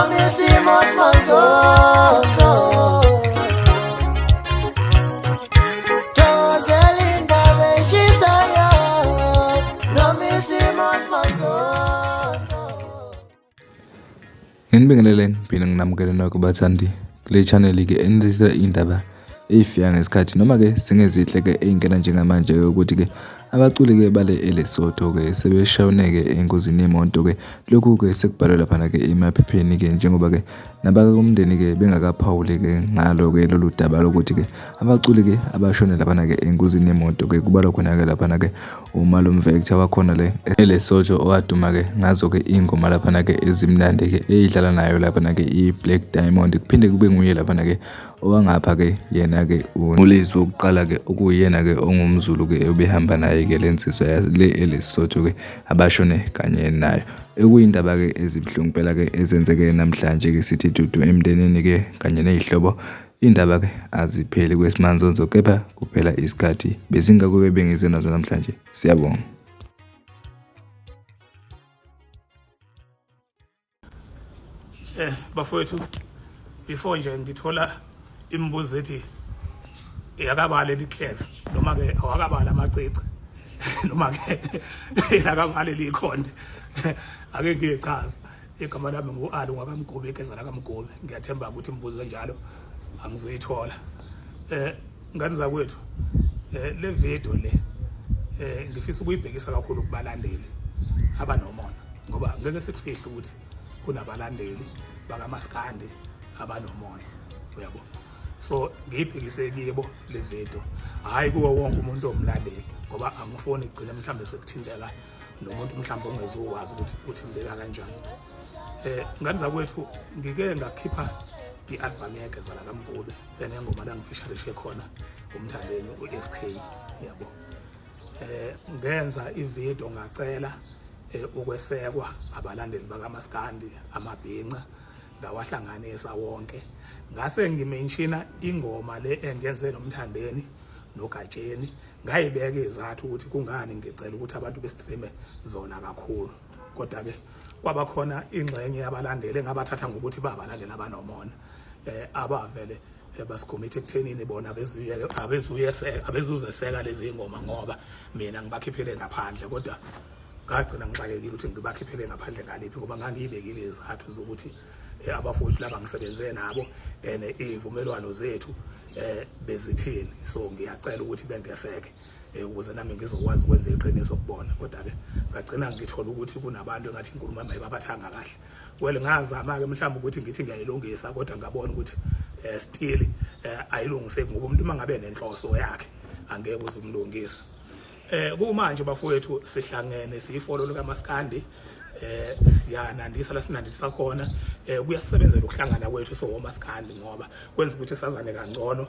noma isimo simanzonzo Thokozela indaba eshisayo noma isimo simanzonzo Nginibingelele phina nginamukele nonke bathandi kule channel ke enizisa indaba efika ngesikhathi noma ke singezihle ke eyingena njengamanje ukuthi ke abaculi ke bale eLesotho ke sebeshawuneke engozini yemoto ke lokhu ke sekubhalwe lapha ke emaphepheni ke njengoba ke nabakumndeni ke bengakaphawuli ke ngalo ke lolu daba lokuthi ke abaculi ke abashone lapha ke engozini yemoto ke kubalwa khona ke lapha ke uMalum Vector wakhona le eLesotho owaduma ke ngazo ke ingoma lapha ke ezimnandi ke eyidlala nayo lapha ke iBlack Diamond kuphinde kube nguye lapha ke owangapha ke yena ke uLizwi wokuqala ke okuyena ke ongumZulu ke obehamba naye ke lensizwa le eLesotho ke abashone kanye nayo ekuyindaba ke ezibhlungu phela ke ezenzeke namhlanje ke sithi dudu emndenini ke kanye nezihlobo indaba ke azipheli kwesimanzonzo kepha kuphela isikhathi bezingakho ke bengize nazo namhlanje siyabonga bafowethu before nje ngithola imibuzo ethi yakabale liclass noma ke awakabala amacici noma ke yakabale likhonde ake ngichaza igama lami nguAlu ngakamgobe ekezela kamgobe ngiyathemba ukuthi imibuzo enjalo angizoyithola ngani zakwethu le video le ngifisa ukuyibhekisa kakhulu kubalandeli abanomona ngoba ngeke sikufihle ukuthi kunabalandeli bakaMaskandi abanomona uyabo so ngiyibhekise kibo le video hayi kuwo wonke umuntu omlaleli ngoba angifuni igcine mhlambe sekuthinteka nomuntu mhlambe ongezokwazi ukuthi uthinteka kanjani ngani zakwethu ngike ngakhipha i-album yekezela kamgobe enengoma la ngifisherishe khona umthandeni uSK yabo ngenza ivideo ngacela ukwesekwa abalandeli bakaMaskandi amabhinqa ngawahlanganisa wonke ngase ngimenshina ingoma le engenze nomthandeni noGatsheni ngayibeka izathu ukuthi kungani ngicela ukuthi abantu bestreame zona kakhulu kodwa ke kwaba khona ingxenye yabalandeli engabathatha ngokuthi babalandeli abanomona abavele basicommit ekuthenini bona abezuzeseka lezi ngoma ngoba mina ngibakhiphele ngaphandle kodwa ngagcina ngixakekile ukuthi ngibakhiphele ngaphandle ngaliphi ngoba ngangiyibekile izathu zokuthi abafowethu laba ngisebenze nabo izivumelwano zethu bezithini so ngiyacela ukuthi bengeseke ukuze nami ngizokwazi ukwenza iqiniso kubona kodwa ke ngagcina ngithola ukuthi kunabantu engathi inkulumo yami ayibabathanga kahle well ngazama ke mhlawumbe ukuthi ngithi ngiyayilungisa kodwa ngabona ukuthi still ayilungiseki ngoba umuntu mangabe nenhloso yakhe angeke uzumlungisa kumanje bafowethu sihlangene siyifollow likaMaskandi siyanandisa la sinandisa khona kuyasebenzela ukuhlangana kwethu so woMaskandi ngoba kwenza ukuthi sazane kangcono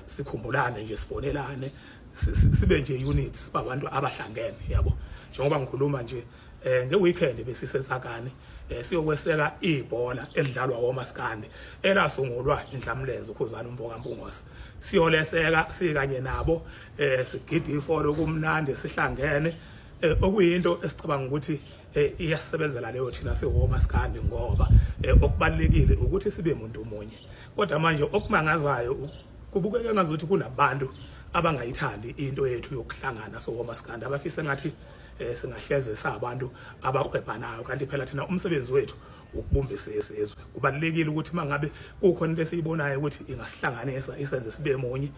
sikhumbulane nje sifonelane sibe nje units babantu abahlangene yabo njengoba ngikhuluma nje ngeweekend besisetsakane siyokweseka ibhola elidlalwa woMaskandi elasungulwa indlamlenze ukhuzana uMvokampungose siyoleseka sikanye nabo sigida ifolo kumnandi sihlangene okuyinto esicabanga ukuthi iyasebenzela leyo thina siwoMaskandi ngoba okubalekile ukuthi sibe umuntu omunye kodwa manje okumangazayo kubukeka ngazuthi kunabantu abangayithandi into yethu yokuhlangana sowoMaskandi abafisa ngathi singahleze sabantu abakhwebhanayo kanti phela thina umsebenzi wethu ukubumbisa isizwe kubalekile ukuthi mangabe kukhona into esiyibonayo ukuthi ingasihlanganisa isenze sibe munye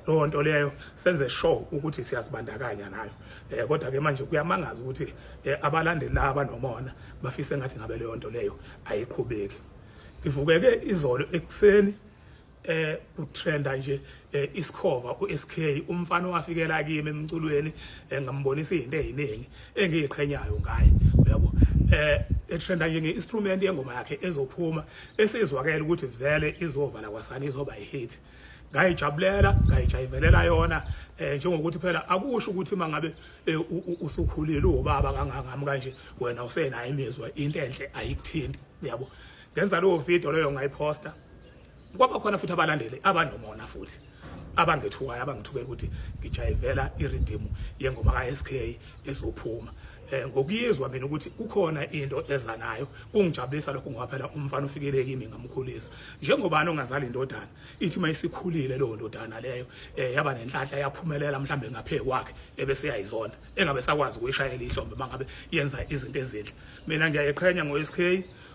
lo nto leyo senze show ukuthi siyazibandakanya nayo kodwa ke manje kuyamangaza ukuthi abalandeli laba nomona bafise ngathi ngabe leyo nto leyo ayiqhubeki ngivukeke izolo ekseni utrenda nje isikhova uSK umfana owafikela kimi emculweni ngambonisa izinto eziningi engiyiqhenyayo ngaye uyabo etrenda nje ngeinstrument yengoma yakhe ezophuma esizwakela ukuthi vele izovala kwasani izoba ihit ngayijabulela ngayijayivelela yona njengokuthi phela akusho ukuthi mangabe usukhulile ubaba kangangami kanje wena usenayo imizwa into enhle ayikuthinti uyabo ngenza lo video leyo ngayiposta kwaba khona futhi abalandeli abanomona futhi abangithukayo abangithubeka ukuthi ngijayivela iriddim yengoma kaSK esophuma ngokuyizwa mina ukuthi kukhona into eza nayo kungijabulisa lokho ngoba phela umfana ufikele kimi ngamkhulisa njengobani ongazali indodana ithi mayisikhulile lo ndodana leyo yaba nenhlahla yaphumelela mhlambe ngaphe kwakhe ebese yayizona engabe sakwazi ukuyishayela ihlombe mangabe yenza izinto ezinhle mina ngiyayiqhenya ngo-SK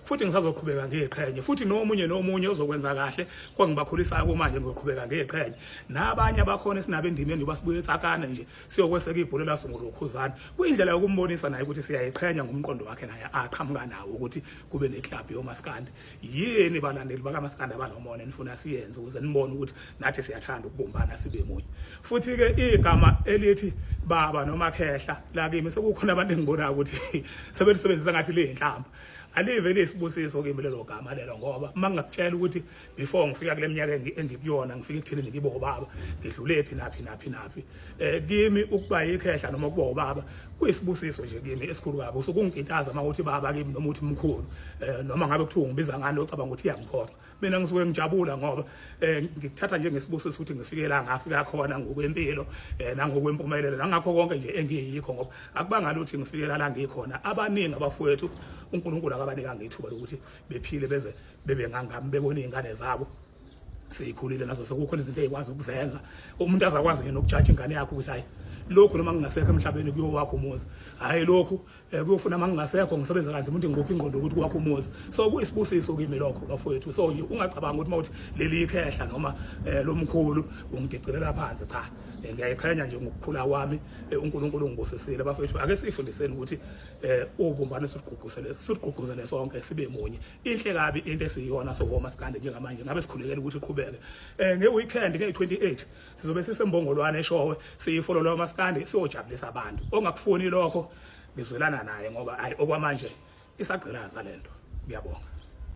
futhi ngisazoqhubeka ngeqhenye futhi nomunye ozokwenza kahle kwangibakhulisayo kumanje ngizoqhubeka ngeqhenye nabanye abakhona sinabe endimeni basibuye etsakana nje siyokweseka ibhola lasungula ukhuzana kuyindlela yokumbonisa naye ukuthi siyayiqhenya ngomqondo wakhe naye aqhamuka nawo ukuthi kube neclub yoMaskandi yini balandeli bakaMaskandi abanomona nifuna siyenze ukuze nibone ukuthi nathi siyathanda ukubumbana sibe munye futhi ke igama elithi baba noma khehla la kimi sekukhona abantu engibona ukuthi sebelisebenzisa ngathi leyinhlamba alive lesibusiso kimi lelo gama lelo ngoba mangakutshela ukuthi before ngifika kule minyaka engikuyona ngifika ekuthini ngibo baba ngidlule phi naphi kimi ukuba yikhehla noma ukuba ubaba kuyisibusiso nje kimi esikhulu kabi usukungintaza mawuthi baba kimi noma uthi mkhulu noma ngabe kuthiwa ngibiza ngani ocabanga ukuthi iyangikhoqa mina ngisuke ngijabula ngoba ngikuthatha njengesibusiso ukuthi ngifike la ngafika khona ngokwempilo nangokwempumelelo nangakho konke nje engiyikho ngoba akubanga luthi ngifikela la ngikhona abaningi abafowethu uNkulunkulu akabanika ngethuba lokuthi bephile beze bebe ngangami bebona izingane zabo sikhulile nazo sekukhona izinto ezikwazi ukuzenza umuntu azakwazi nje nokujaja ingane yakhe ukuthi hayi lokhu noma ngingasekho emhlabeni kuyo wakho umuzi hayi lokhu kuyofuna mangingasekho ngisebenza kanzima ukuthi ngikuphi ingqondo ukuthi kwakho umuzi so kuyisibusiso kimi lokho bafowethu so ungacabanga ukuthi mawuthi leli ikhehla noma lomkhulu ungidicelela phansi cha ngiyayiqhenya nje ngokukhula kwami uNkulunkulu ungibusisile bafowethu ake sifundiseni ukuthi ubumbane sigqugquzele sonke sibe munye inhle kabi into esiyona sokoMaskandi njengamanje ngabe sikhulekela ukuthi iqhubeke ngeweekend nge28 sizobe sisembongolwane eshowe siyifollow lo Maskandi siyojabulisa abantu ongakufuni lokho ngizwelana naye ngoba hayi okwamanje isagcilaza lento ngiyabonga.